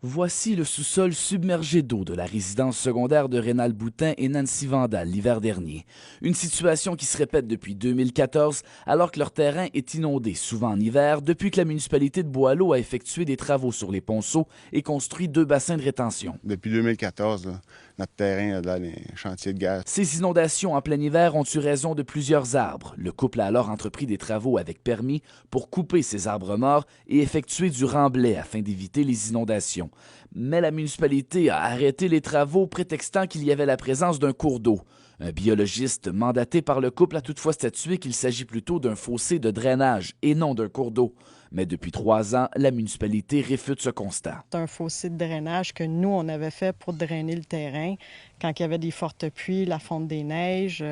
Voici le sous-sol submergé d'eau de la résidence secondaire de Rénal Boutin et Nancy Vandal l'hiver dernier. Une situation qui se répète depuis 2014 alors que leur terrain est inondé, souvent en hiver, depuis que la municipalité de Boileau a effectué des travaux sur les ponceaux et construit 2 bassins de rétention. Depuis 2014, là, notre terrain a dans les chantiers de gaz. Ces inondations en plein hiver ont eu raison de plusieurs arbres. Le couple a alors entrepris des travaux avec permis pour couper ces arbres morts et effectuer du remblai afin d'éviter les inondations. Mais la municipalité a arrêté les travaux prétextant qu'il y avait la présence d'un cours d'eau. Un biologiste mandaté par le couple a toutefois statué qu'il s'agit plutôt d'un fossé de drainage et non d'un cours d'eau. Mais depuis 3 ans, la municipalité réfute ce constat. C'est un fossé de drainage que nous, on avait fait pour drainer le terrain. Quand il y avait des fortes pluies, la fonte des neiges,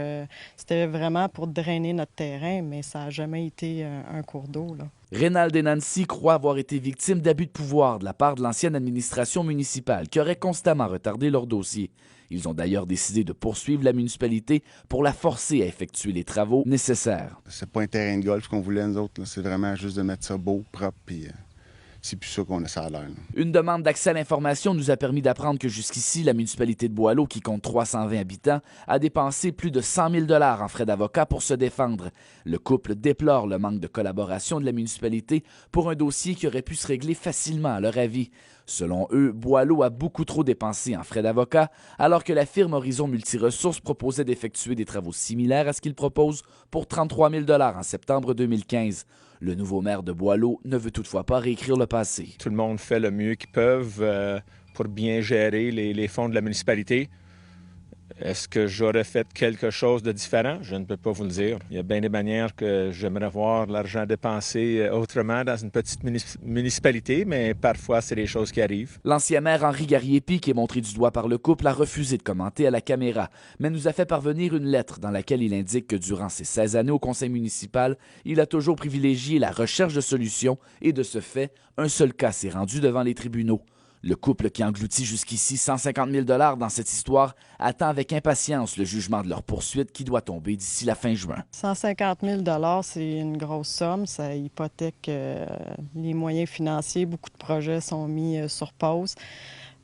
c'était vraiment pour drainer notre terrain, mais ça n'a jamais été un cours d'eau, là. Rénal et Nancy croient avoir été victimes d'abus de pouvoir de la part de l'ancienne administration municipale qui aurait constamment retardé leur dossier. Ils ont d'ailleurs décidé de poursuivre la municipalité pour la forcer à effectuer les travaux nécessaires. C'est pas un terrain de golf qu'on voulait, nous autres. C'est vraiment juste de mettre ça beau, propre, puis c'est plus ça qu'on a ça à l'air. Une demande d'accès à l'information nous a permis d'apprendre que jusqu'ici, la municipalité de Boileau, qui compte 320 habitants, a dépensé plus de 100 000 $ en frais d'avocat pour se défendre. Le couple déplore le manque de collaboration de la municipalité pour un dossier qui aurait pu se régler facilement à leur avis. Selon eux, Boileau a beaucoup trop dépensé en frais d'avocat, alors que la firme Horizon Multiressources proposait d'effectuer des travaux similaires à ce qu'il propose pour 33 000 $ en septembre 2015. Le nouveau maire de Boileau ne veut toutefois pas réécrire le passé. Tout le monde fait le mieux qu'ils peuvent pour bien gérer les fonds de la municipalité. Est-ce que j'aurais fait quelque chose de différent? Je ne peux pas vous le dire. Il y a bien des manières que j'aimerais voir l'argent dépensé autrement dans une petite municipalité, mais parfois, c'est des choses qui arrivent. L'ancien maire Henri Garriépi, qui est montré du doigt par le couple, a refusé de commenter à la caméra, mais nous a fait parvenir une lettre dans laquelle il indique que durant ses 16 années au conseil municipal, il a toujours privilégié la recherche de solutions et de ce fait, un seul cas s'est rendu devant les tribunaux. Le couple qui engloutit jusqu'ici 150 000 $ dans cette histoire attend avec impatience le jugement de leur poursuite qui doit tomber d'ici la fin juin. 150 000 $, c'est une grosse somme. Ça hypothèque les moyens financiers. Beaucoup de projets sont mis sur pause.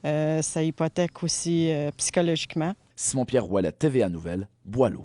Ça hypothèque aussi psychologiquement. Simon-Pierre Ouellet, TVA Nouvelles, Boileau.